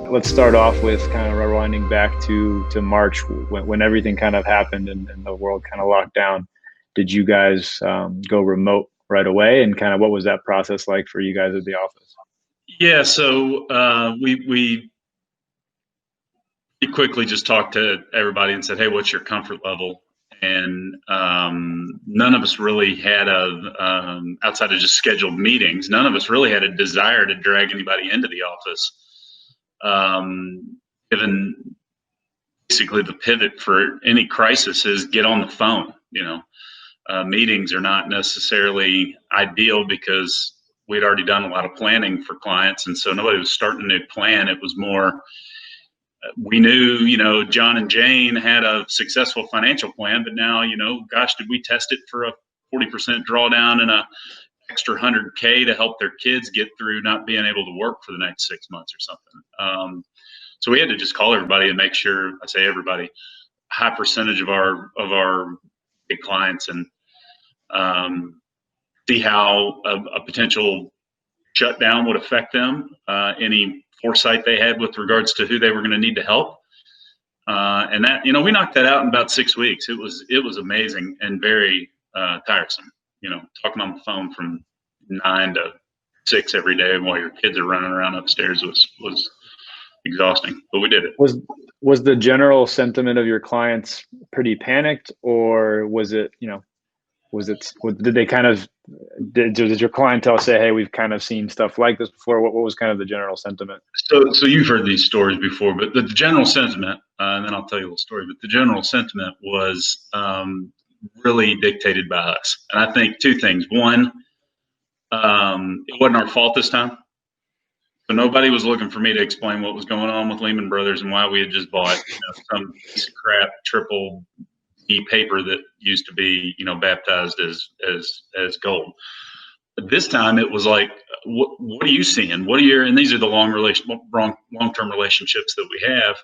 Let's start off with kind of rewinding back to March when everything kind of happened and the world kind of locked down. Did you guys go remote right away? And kind of what was that process like for you guys at the office? Yeah, so we quickly just talked to everybody and said, "Hey, what's your comfort level?" And none of us really had outside of just scheduled meetings. None of us really had a desire to drag anybody into the office. Given basically the pivot for any crisis is get on the phone. Meetings are not necessarily ideal because we'd already done a lot of planning for clients, and so nobody was starting a new plan. It was more we knew, John and Jane had a successful financial plan, but now, gosh, did we test it for a 40% drawdown and a extra 100K to help their kids get through not being able to work for the next 6 months or something. So we had to just call everybody and make sure, I say everybody, high percentage of our big clients, and see how a potential shutdown would affect them, any foresight they had with regards to who they were going to need to help. And that, we knocked that out in about 6 weeks. It was amazing and very tiresome, talking on the phone from 9 to 6 every day while your kids are running around upstairs was exhausting, but we did it. Was the general sentiment of your clients pretty panicked, or was it, did they kind of, did your clientele say, "Hey, we've kind of seen stuff like this before"? What was kind of the general sentiment? So you've heard these stories before, but the general sentiment, and then I'll tell you a little story, but the general sentiment was really dictated by us. And I think two things. One, it wasn't our fault this time. So nobody was looking for me to explain what was going on with Lehman Brothers and why we had just bought some piece of crap triple B paper that used to be baptized as gold. But this time it was like, what are you seeing? What are your, and these are the long-term relationships that we have.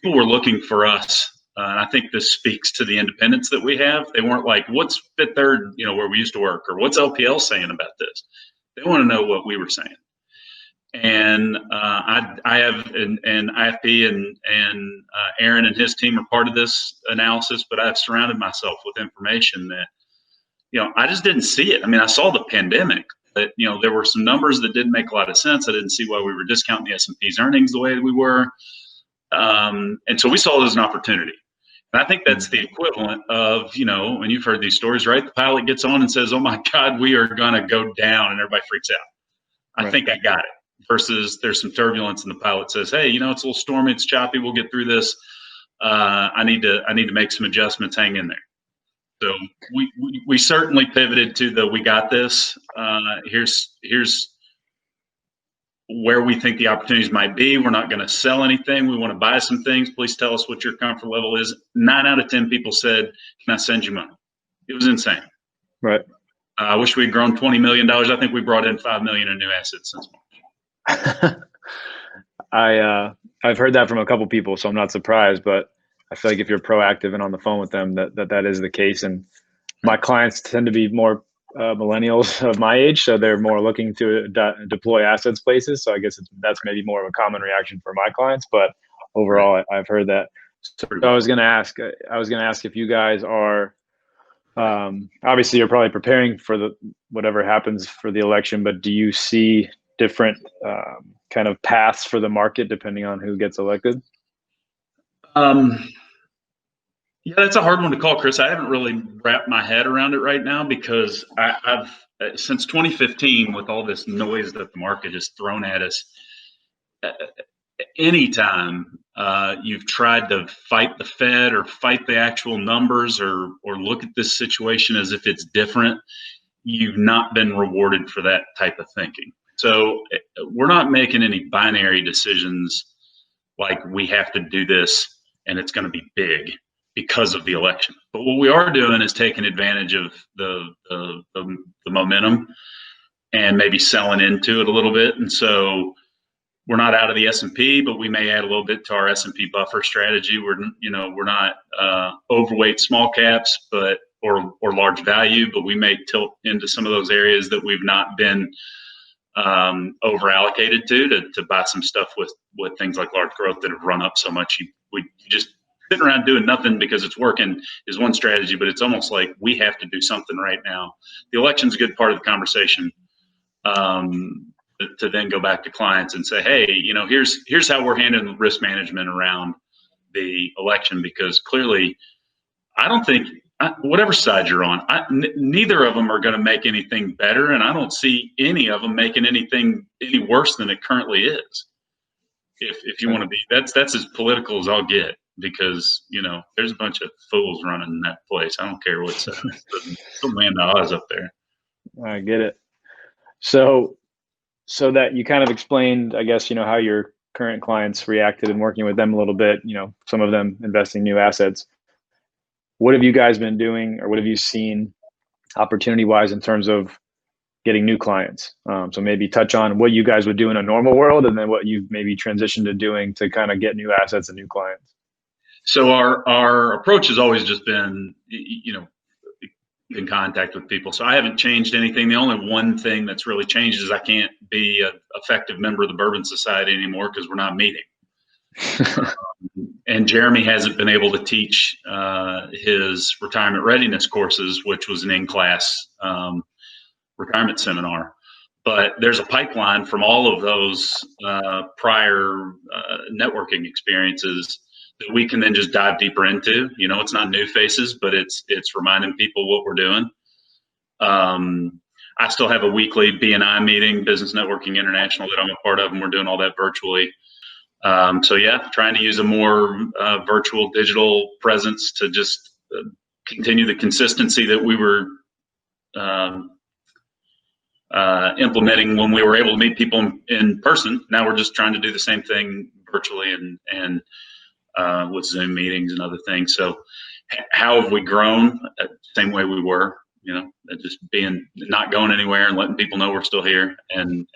People were looking for us. And I think this speaks to the independence that we have. They weren't like, what's Fifth Third, where we used to work, or what's LPL saying about this? They want to know what we were saying. And I have, and IFP and Aaron and his team are part of this analysis, but I've surrounded myself with information that, I just didn't see it. I mean, I saw the pandemic, but, there were some numbers that didn't make a lot of sense. I didn't see why we were discounting the S&P's earnings the way that we were. And so we saw it as an opportunity. And I think that's the equivalent of, and you've heard these stories, right? The pilot gets on and says, "Oh my God, we are going to go down," and everybody freaks out. I think I got it. Versus there's some turbulence and the pilot says, "Hey, it's a little stormy, it's choppy, we'll get through this. I need to make some adjustments, hang in there." So we certainly pivoted to the "we got this. Here's where we think the opportunities might be. We're not going to sell anything. We want to buy some things. Please tell us what your comfort level is." 9 out of 10 people said, "Can I send you money?" It was insane. Right. I wish we'd grown $20 million. I think we brought in $5 million in new assets since March. I've heard that from a couple people, so I'm not surprised, but I feel like if you're proactive and on the phone with them, that is the case. And my clients tend to be more millennials of my age, so they're more looking to deploy assets places. So I guess that's maybe more of a common reaction for my clients, but overall, I've heard that. So I was going to ask if you guys are, obviously you're probably preparing for whatever happens for the election, but do you see different kind of paths for the market depending on who gets elected? Yeah, that's a hard one to call, Chris. I haven't really wrapped my head around it right now because I've since 2015, with all this noise that the market has thrown at us, anytime you've tried to fight the Fed or fight the actual numbers or look at this situation as if it's different, you've not been rewarded for that type of thinking. So we're not making any binary decisions like we have to do this and it's going to be big because of the election. But what we are doing is taking advantage of the momentum and maybe selling into it a little bit. And so we're not out of the S&P, but we may add a little bit to our S&P buffer strategy. We're not overweight small caps, or large value, but we may tilt into some of those areas that we've not been over allocated to buy some stuff with things like large growth that have run up so much. We just sitting around doing nothing because it's working is one strategy, but it's almost like we have to do something right now. The election's a good part of the conversation. To then go back to clients and say, hey, here's how we're handling risk management around the election, because clearly I don't think whatever side you're on, neither of them are going to make anything better, and I don't see any of them making anything any worse than it currently is. If you want to be, that's as political as I'll get, because there's a bunch of fools running that place. I don't care what side. Still land the odds up there. I get it. So that you kind of explained, I guess, how your current clients reacted and working with them a little bit, some of them investing new assets. What have you guys been doing, or what have you seen opportunity wise in terms of getting new clients? So maybe touch on what you guys would do in a normal world, and then what you've maybe transitioned to doing to kind of get new assets and new clients. So our approach has always just been, in contact with people. So I haven't changed anything. The only one thing that's really changed is I can't be an effective member of the Bourbon Society anymore because we're not meeting. And Jeremy hasn't been able to teach his retirement readiness courses, which was an in-class retirement seminar. But there's a pipeline from all of those prior networking experiences that we can then just dive deeper into. It's not new faces, but it's reminding people what we're doing. I still have a weekly BNI meeting, Business Networking International, that I'm a part of, and we're doing all that virtually. So yeah, trying to use a more virtual digital presence to just continue the consistency that we were implementing when we were able to meet people in person. Now we're just trying to do the same thing virtually and with Zoom meetings and other things. So how have we grown? Same way we were, just not going anywhere and letting people know we're still here, and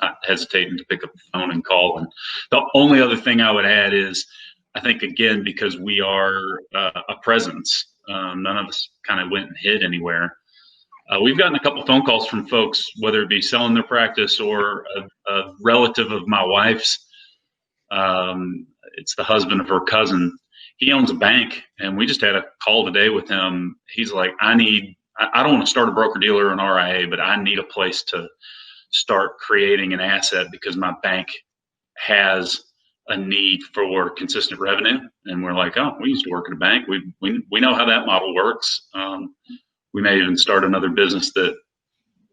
not hesitating to pick up the phone and call. And the only other thing I would add is, I think, again, because we are a presence, none of us kind of went and hid anywhere. We've gotten a couple phone calls from folks, whether it be selling their practice or a relative of my wife's. It's the husband of her cousin. He owns a bank, and we just had a call today with him. He's like, I don't want to start a broker dealer or an RIA, but I need a place to start creating an asset because my bank has a need for consistent revenue. And we're like, oh, we used to work at a bank. We know how that model works. We may even start another business that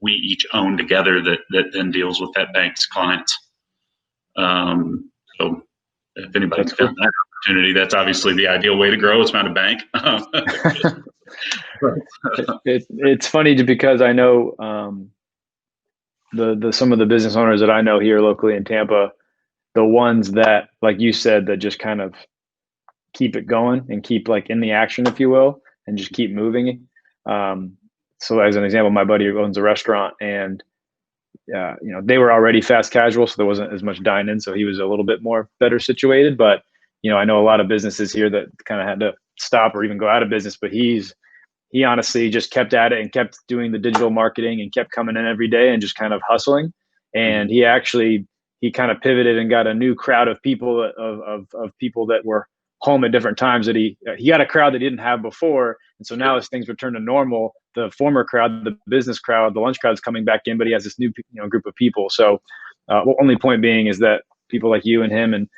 we each own together that then deals with that bank's clients. So if anybody's got that opportunity, that's obviously the ideal way to grow, is find a bank. It's funny because I know some of the business owners that I know here locally in Tampa, the ones that, like you said, that just kind of keep it going and keep like in the action, if you will, and just keep moving. So as an example, my buddy who owns a restaurant, and they were already fast casual, so there wasn't as much dine-in, so he was a little bit more better situated. But I know a lot of businesses here that kind of had to stop or even go out of business, but he honestly just kept at it and kept doing the digital marketing and kept coming in every day and just kind of hustling. And he kind of pivoted and got a new crowd of people of people that were home at different times, that he got a crowd that he didn't have before. And so now as things return to normal, the former crowd, the business crowd, the lunch crowd is coming back in, but he has this new group of people. So only point being is that people like you and him and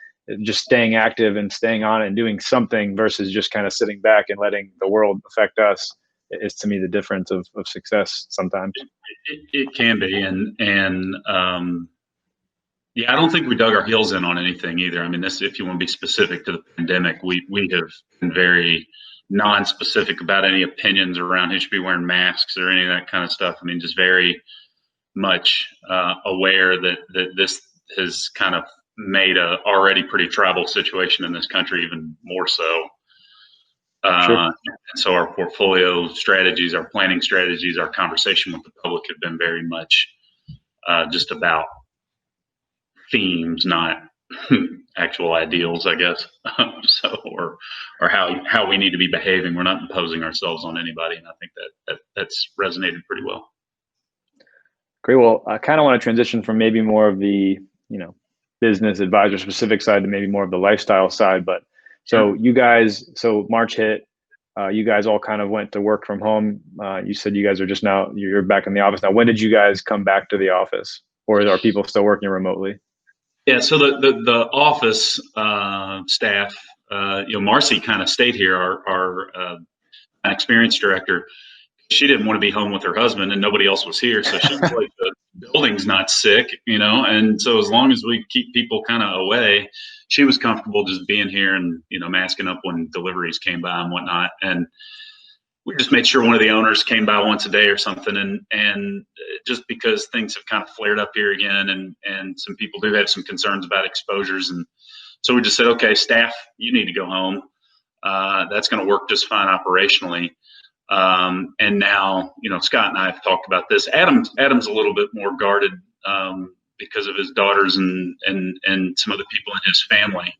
just staying active and staying on it and doing something versus just kind of sitting back and letting the world affect us is, to me, the difference of success sometimes. It can be. And yeah, I don't think we dug our heels in on anything either. I mean, if you want to be specific to the pandemic, we have been very non-specific about any opinions around who should be wearing masks or any of that kind of stuff. I mean, just very much aware that this has kind of made a already pretty tribal situation in this country even more so. Sure. And so our portfolio strategies, our planning strategies, our conversation with the public have been very much just about themes, not actual ideals, I guess. Or how we need to be behaving. We're not imposing ourselves on anybody, and I think that's resonated pretty well. Great. Well, I kind of want to transition from maybe more of the, you know, business advisor specific side to maybe more of the lifestyle side. But so Sure. you guys, so March hit, you guys all kind of went to work from home. You said you guys are just now, you're back in the office now. When did you guys come back to the office, or are people still working remotely? Yeah, so the office staff, Marcy kind of stayed here, our experienced director. She didn't want to be home with her husband, and nobody else was here, so she was like, the building's not sick, and so as long as we keep people kind of away, she was comfortable just being here and masking up when deliveries came by and whatnot. And we just made sure one of the owners came by once a day or something, and just because things have kind of flared up here again, and some people do have some concerns about exposures, and so we just said, okay, staff, you need to go home. That's going to work just fine operationally. And now, Scott and I have talked about this. Adam's a little bit more guarded because of his daughters and some of the people in his family.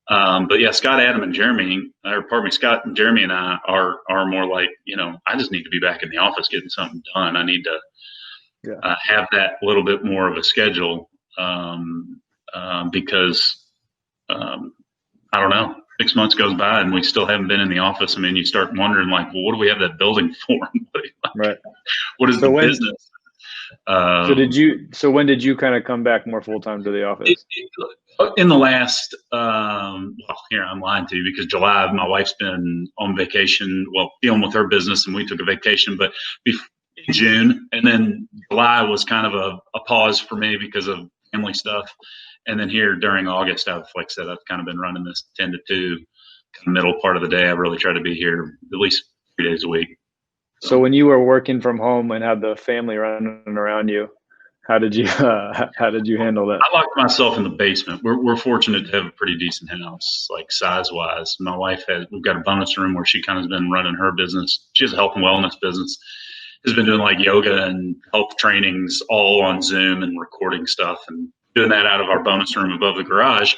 But yeah, Scott, Adam, and Jeremy, or pardon me, Scott and Jeremy and I are more like, I just need to be back in the office getting something done. I need to have that little bit more of a schedule because I don't know. 6 months goes by and we still haven't been in the office. I mean, you start wondering, like, well, what do we have that building for? Right. What is the business? So when did you kind of come back more full time to the office? In the last, well, here I'm lying to you because July, my wife's been on vacation, dealing with her business, and we took a vacation, but in June, and then July was kind of a pause for me because of family stuff. And then here during August, like I said, I've kind of been running this 10 to 2 kind of middle part of the day. I really try to be here at least 3 days a week. So when you were working from home and had the family running around you, how did you handle that? I locked myself in the basement. We're fortunate to have a pretty decent house, like size wise. My wife we've got a bonus room where she kind of has been running her business. She has a health and wellness business. Has been doing like yoga and health trainings all on Zoom and recording stuff and doing that out of our bonus room above the garage.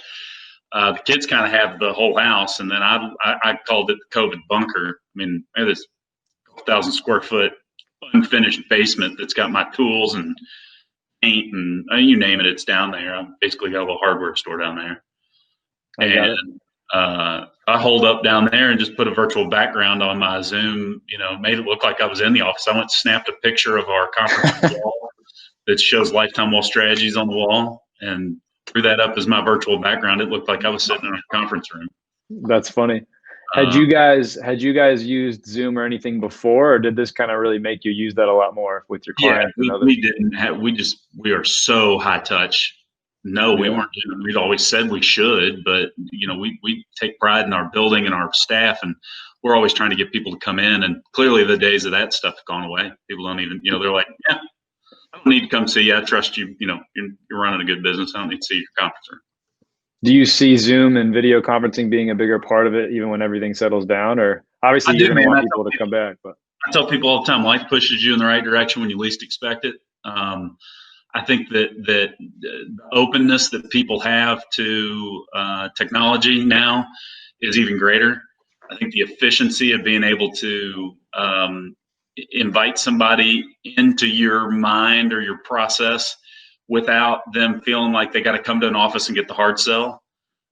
The kids kind of have the whole house, and then I called it the COVID bunker. I mean, I have this 1,000 square foot unfinished basement that's got my tools and paint and you name it, it's down there. I basically got a little hardware store down there. I holed up down there and just put a virtual background on my Zoom, made it look like I was in the office. I went and snapped a picture of our conference wall that shows Lifetime Wealth Strategies on the wall and threw that up as my virtual background. It looked like I was sitting in a conference room. That's funny. Had you guys used Zoom or anything before, or did this kind of really make you use that a lot more with your clients? Yeah, we didn't have. We are so high touch. No, we weren't doing. We'd always said we should, but we take pride in our building and our staff, and we're always trying to get people to come in. And clearly, the days of that stuff have gone away. People don't even. They're like, yeah, I don't need to come see you. I trust you. You're running a good business. I don't need to see your conference room. Do you see Zoom and video conferencing being a bigger part of it, even when everything settles down? Or obviously you're going to want people to come back. But I tell people all the time, life pushes you in the right direction when you least expect it. I think that the openness that people have to technology now is even greater. I think the efficiency of being able to invite somebody into your mind or your process without them feeling like they got to come to an office and get the hard sell.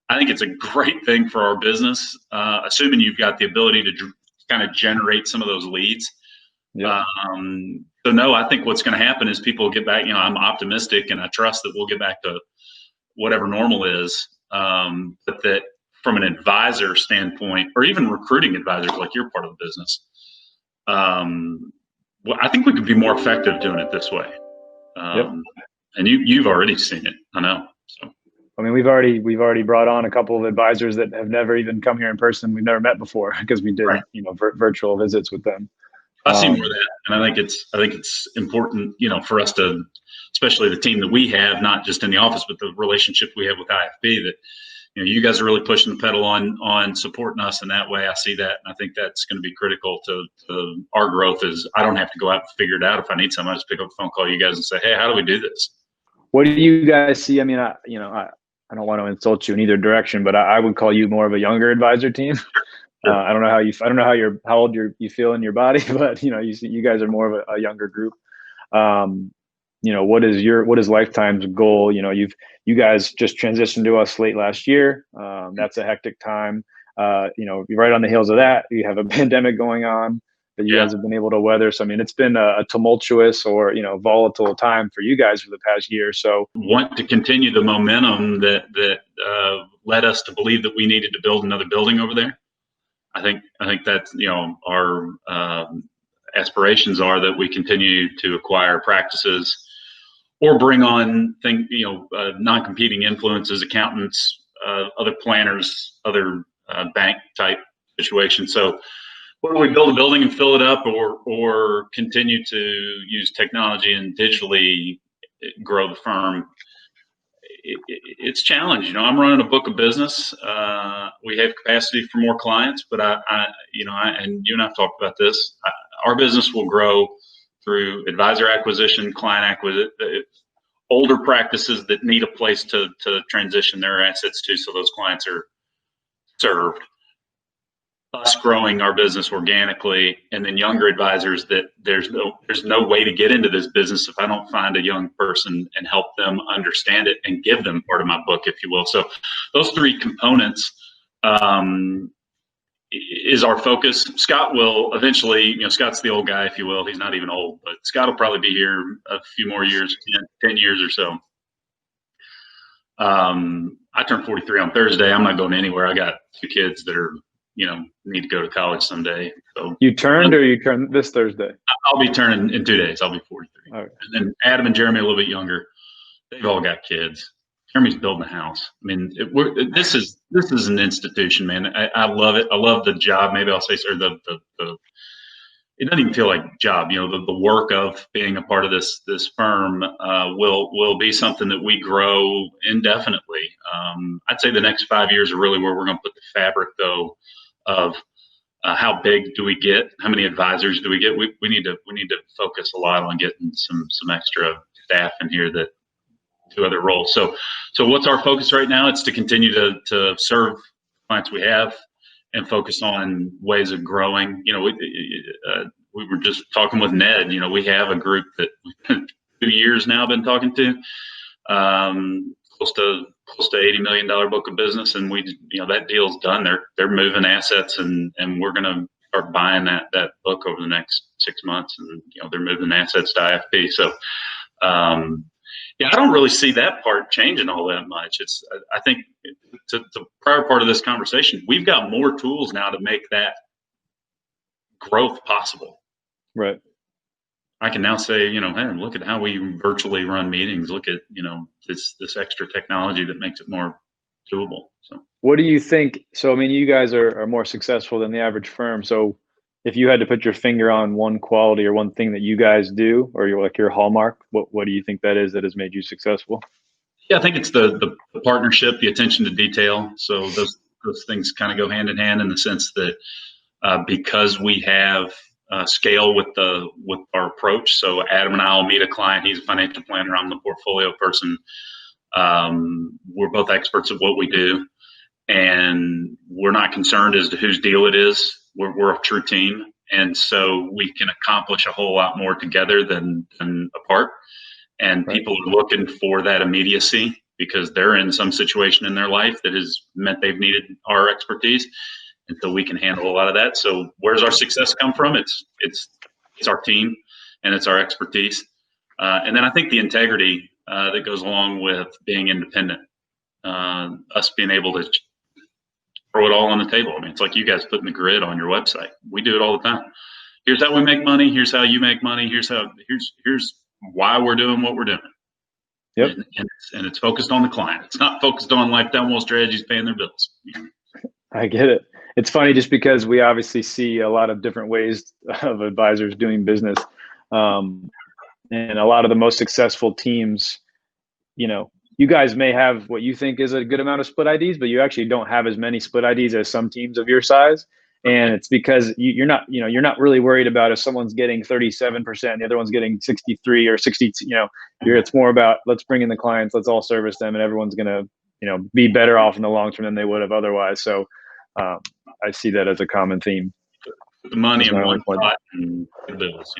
I think it's a great thing for our business, assuming you've got the ability to kind of generate some of those leads. Yeah. So no, I think what's going to happen is people will get back. I'm optimistic and I trust that we'll get back to whatever normal is. But that from an advisor standpoint, or even recruiting advisors like you're part of the business, I think we could be more effective doing it this way. And you've already seen it, I know. So, I mean, we've already brought on a couple of advisors that have never even come here in person. We've never met before because we did, virtual visits with them. I see more of that, and I think it's important, for us to, especially the team that we have, not just in the office, but the relationship we have with IFB. That you guys are really pushing the pedal on supporting us in that way. I see that, and I think that's going to be critical to our growth. Is I don't have to go out and figure it out. If I need something, I just pick up the phone, call you guys, and say, hey, how do we do this? What do you guys see? I mean, I don't want to insult you in either direction, but I would call you more of a younger advisor team. Sure. I don't know how old you feel in your body, but you guys are more of a younger group. what is Lifetime's goal? You guys just transitioned to us late last year. That's a hectic time. Right on the heels of that, you have a pandemic going on that you guys have been able to weather. So, I mean, it's been a tumultuous or, volatile time for you guys for the past year. So want to continue the momentum that led us to believe that we needed to build another building over there. I think that's, our aspirations are that we continue to acquire practices or bring on non-competing influences, accountants, other planners, other bank type situations. So whether we build a building and fill it up or continue to use technology and digitally grow the firm, it's challenging. I'm running a book of business. We have capacity for more clients, but and you and I've talked about this. Our business will grow through advisor acquisition, client acquisition, older practices that need a place to transition their assets to, so those clients are served. Us growing our business organically, and then younger advisors that there's no way to get into this business if I don't find a young person and help them understand it and give them part of my book, if you will. So those three components is our focus. Scott will eventually, Scott's the old guy, if you will. He's not even old, but Scott will probably be here a few more years, 10 years or so. I turned 43 on Thursday. I'm not going anywhere. I got 2 kids that are, need to go to college someday. So you turned this Thursday? I'll be turning in 2 days. I'll be 43. Okay. And then Adam and Jeremy, a little bit younger. They've all got kids. Jeremy's building a house. I mean, this is an institution, man. I love it. I love the job. Maybe I'll say, sir, it doesn't even feel like a job. The work of being a part of this firm will be something that we grow indefinitely. I'd say the next 5 years are really where we're going to put the fabric, though, of how big do we get? How many advisors do we get? We need to focus a lot on getting some extra staff in here that do other roles. So what's our focus right now? It's to continue to serve clients we have and focus on ways of growing. We were just talking with Ned. We have a group that 2 years now been talking to, close to $80 million book of business, and that deal's done. They're moving assets, and we're going to start buying that book over the next 6 months, and they're moving assets to IFP. So I don't really see that part changing all that much. I think to the prior part of this conversation, we've got more tools now to make that growth possible. Right. I can now say, hey, look at how we virtually run meetings. Look at, this extra technology that makes it more doable. So what do you think? So, I mean, you guys are more successful than the average firm. So if you had to put your finger on one quality or one thing that you guys do, or your hallmark, what do you think that is that has made you successful? Yeah, I think it's the partnership, the attention to detail. So those things kind of go hand in hand in the sense that because we have scale with our approach. So Adam and I will meet a client. He's a financial planner. I'm the portfolio person. We're both experts at what we do, and we're not concerned as to whose deal it is. We're a true team, and so we can accomplish a whole lot more together than apart. And right. People are looking for that immediacy because they're in some situation in their life that has meant they've needed our expertise, and so we can handle a lot of that. So where's our success come from? It's our team, and it's our expertise, and then I think the integrity that goes along with being independent, us being able to throw it all on the table. I mean, it's like you guys putting the grid on your website. We do it all the time. Here's how we make money. Here's how you make money. Here's why we're doing what we're doing. Yep. And it's focused on the client. It's not focused on Lifetime Wealth Strategies paying their bills. I get it. It's funny just because we obviously see a lot of different ways of advisors doing business. And a lot of the most successful teams, you guys may have what you think is a good amount of split IDs, but you actually don't have as many split IDs as some teams of your size. And it's because you're not really worried about if someone's getting 37%, the other one's getting 63 or 60. It's more about let's bring in the clients, let's all service them, and everyone's gonna be better off in the long term than they would have otherwise. So I see that as a common theme. The money in one pot and the bills,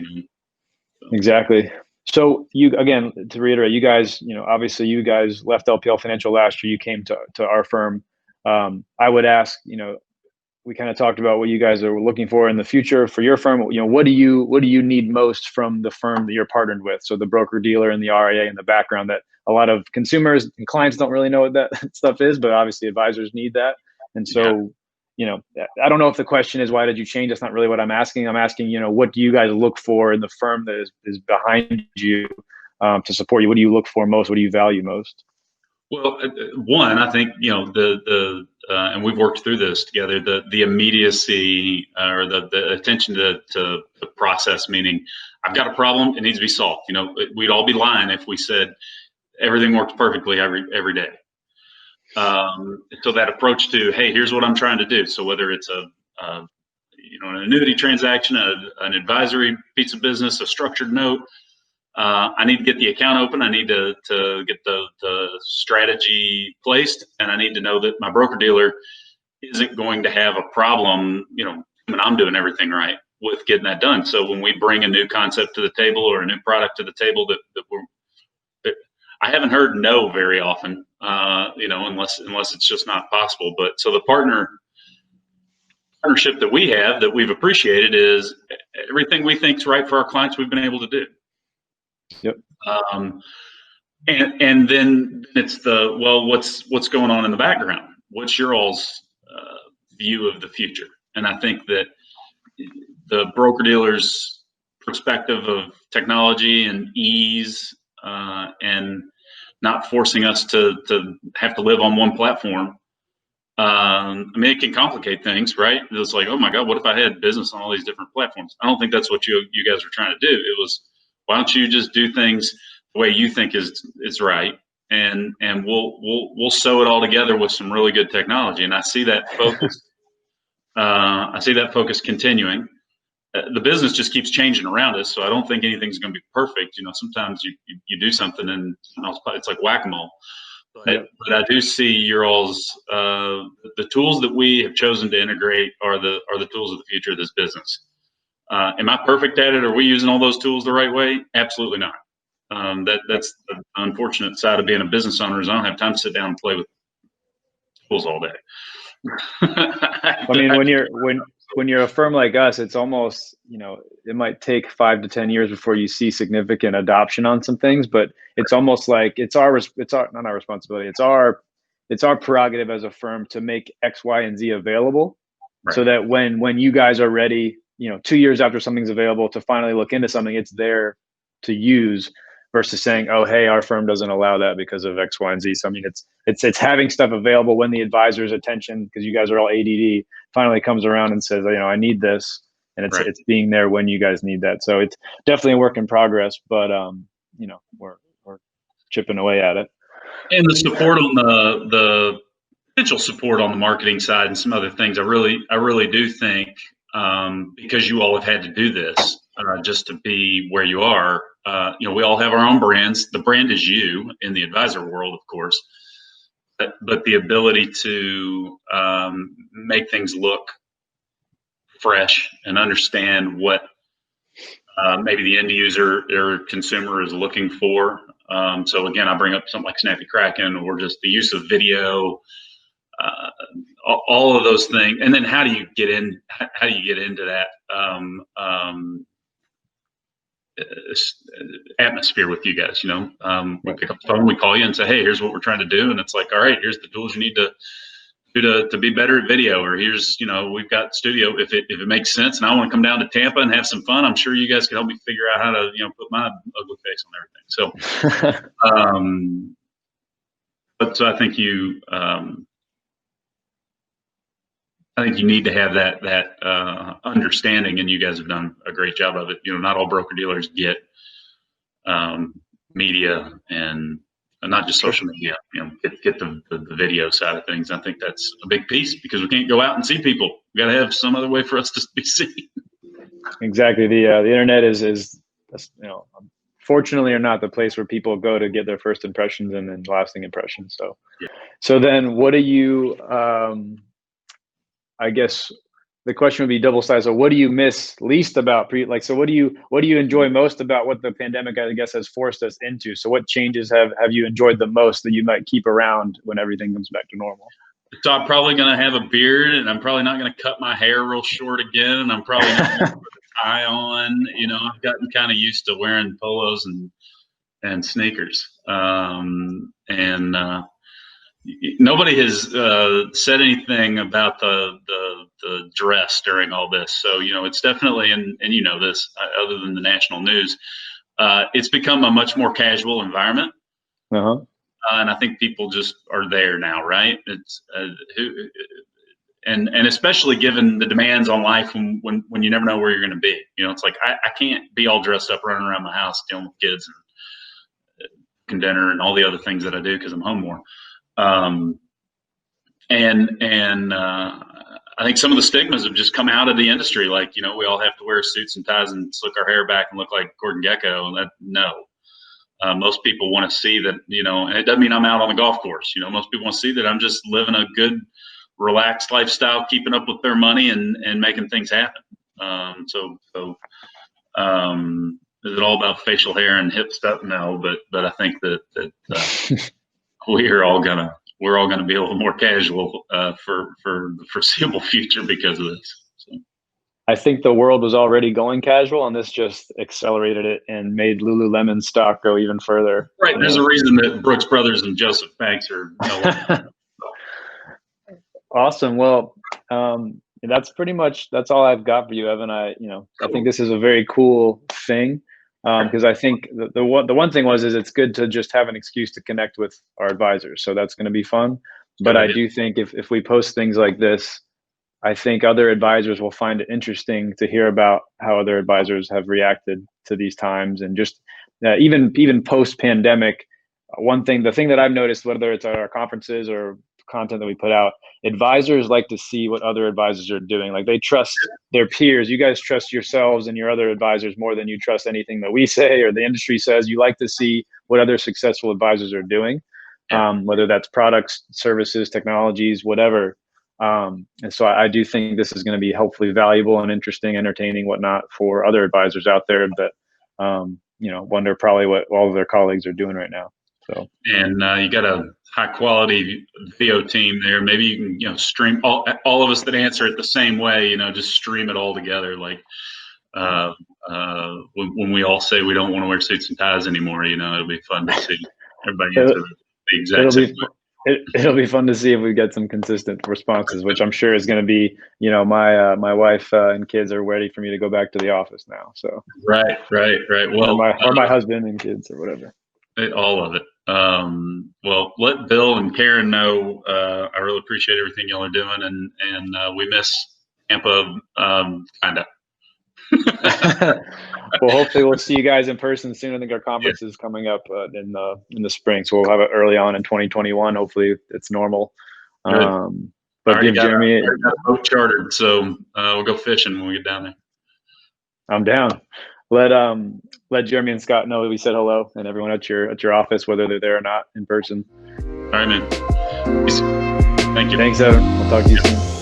Exactly. So you, again, to reiterate, you guys, obviously you guys left LPL Financial last year. You came to our firm. I would ask, we kind of talked about what you guys are looking for in the future for your firm. What do you need most from the firm that you're partnered with? So the broker dealer and the RIA in the background, that a lot of consumers and clients don't really know what that stuff is, but obviously advisors need that. And so, I don't know if the question is, why did you change? That's not really what I'm asking. I'm asking, what do you guys look for in the firm that is behind you to support you? What do you look for most? What do you value most? Well, one, I think, and we've worked through this together, the immediacy or the attention to the process, meaning I've got a problem, it needs to be solved. We'd all be lying if we said everything works perfectly every day. So that approach to, hey, here's what I'm trying to do. So whether it's an annuity transaction, an advisory piece of business, a structured note, I need to get the account open. I need to get the strategy placed, and I need to know that my broker dealer isn't going to have a problem, when I'm doing everything right with getting that done. So when we bring a new concept to the table or a new product to the table that I haven't heard no very often, unless it's just not possible. But so the partnership that we have that we've appreciated is everything we think is right for our clients, we've been able to do. Yep. And then it's what's going on in the background? What's your all's view of the future? And I think that the broker dealer's perspective of technology and ease, and not forcing us to have to live on one platform. It can complicate things, right? It's like, oh my God, what if I had business on all these different platforms? I don't think that's what you guys are trying to do. It was, why don't you just do things the way you think is right, and we'll sew it all together with some really good technology. And I see that focus. I see that focus continuing. The business just keeps changing around us, so I don't think anything's going to be perfect. Sometimes you do something and it's like whack-a-mole. But I do see your all's the tools that we have chosen to integrate are the tools of the future of this business. Am I perfect at it? Are we using all those tools the right way? Absolutely not. That's the unfortunate side of being a business owner, is I don't have time to sit down and play with tools all day. I mean, when you're a firm like us, it's almost, it might take 5 to 10 years before you see significant adoption on some things, but it's almost like it's not our responsibility. It's our prerogative as a firm to make X, Y, and Z available, right, so that when you guys are ready, 2 years after something's available, to finally look into something, it's there to use, versus saying, oh, hey, our firm doesn't allow that because of X, Y, and Z. So I mean, it's having stuff available when the advisor's attention, because you guys are all ADD, finally comes around and says, I need this, and it's being there when you guys need that. So it's definitely a work in progress, but we're chipping away at it. And the support on the potential support on the marketing side and some other things, I really do think, because you all have had to do this just to be where you are. We all have our own brands. The brand is you in the advisor world, of course, but the ability to make things look fresh and understand what maybe the end user or consumer is looking for. So again, I bring up something like Snappy Kraken, or just the use of video, all of those things. And then how do you get into that atmosphere with you guys? We pick up the phone, we call you and say, hey, here's what we're trying to do, and it's like, all right, here's the tools you need to do to be better at video, or here's, we've got studio, if it makes sense and I want to come down to Tampa and have some fun, I'm sure you guys can help me figure out how to put my ugly face on everything. So but so I think you need to have that understanding, and you guys have done a great job of it. Not all broker dealers get media, and not just social media. Get the video side of things. I think that's a big piece, because we can't go out and see people. We got to have some other way for us to be seen. Exactly. The internet is fortunately or not, the place where people go to get their first impressions and then lasting impressions. So, So then what do you? I guess the question would be double sized. So what do you miss least about so what do you enjoy most about what the pandemic, I guess, has forced us into? So what changes have you enjoyed the most that you might keep around when everything comes back to normal? So I'm probably going to have a beard, and I'm probably not going to cut my hair real short again. And I'm probably not going to put a tie on. I've gotten kind of used to wearing polos and sneakers. And nobody has said anything about the dress during all this. So, it's definitely, and this, other than the national news, it's become a much more casual environment. Uh-huh. And I think people just are there now, right? It's and especially given the demands on life when you never know where you're going to be. It's like I can't be all dressed up running around my house dealing with kids and cooking dinner and all the other things that I do because I'm home more. I think some of the stigmas have just come out of the industry. Like, we all have to wear suits and ties and slick our hair back and look like Gordon Gekko. No. Most people want to see that, and it doesn't mean I'm out on the golf course. Most people want to see that I'm just living a good, relaxed lifestyle, keeping up with their money and making things happen. Is it all about facial hair and hip stuff? No, but I think that we're all gonna be a little more casual for the foreseeable future because of this. So. I think the world was already going casual, and this just accelerated it and made Lululemon stock go even further. Right. There's a reason that Brooks Brothers and Joseph Banks are Awesome. Well, that's all I've got for you, Evan. I think this is a very cool thing because I think the one thing is it's good to just have an excuse to connect with our advisors. So that's going to be fun. But I do think if we post things like this, I think other advisors will find it interesting to hear about how other advisors have reacted to these times, and just even post-pandemic. The thing that I've noticed, whether it's at our conferences or content that we put out, advisors like to see what other advisors are doing. Like, they trust their peers. You guys trust yourselves and your other advisors more than you trust anything that we say or the industry says. You like to see what other successful advisors are doing, whether that's products, services, technologies, whatever. And so I do think this is going to be hopefully valuable and interesting, entertaining, whatnot, for other advisors out there that, wonder probably what all of their colleagues are doing right now. So, and you got a high quality VO team there. Maybe you can, stream all of us that answer it the same way, just stream it all together. Like, when we all say we don't want to wear suits and ties anymore, it'll be fun to see everybody answer the exact same way. It'll be fun to see if we get some consistent responses, which I'm sure is going to be, my wife and kids are ready for me to go back to the office now. So right. Well, or my husband and kids or whatever. All of it. Well, let Bill and Karen know. I really appreciate everything y'all are doing, and we miss Tampa, kind of. Well, hopefully we'll see you guys in person soon. I think our conference is coming up in the spring, so we'll have it early on in 2021. Hopefully it's normal. But give Jeremy got a boat chartered, so we'll go fishing when we get down there. I'm down. Let Jeremy and Scott know that we said hello, and everyone at your office, whether they're there or not in person. All right, man. Peace. Thank you. Thanks, Evan. I'll talk to you soon.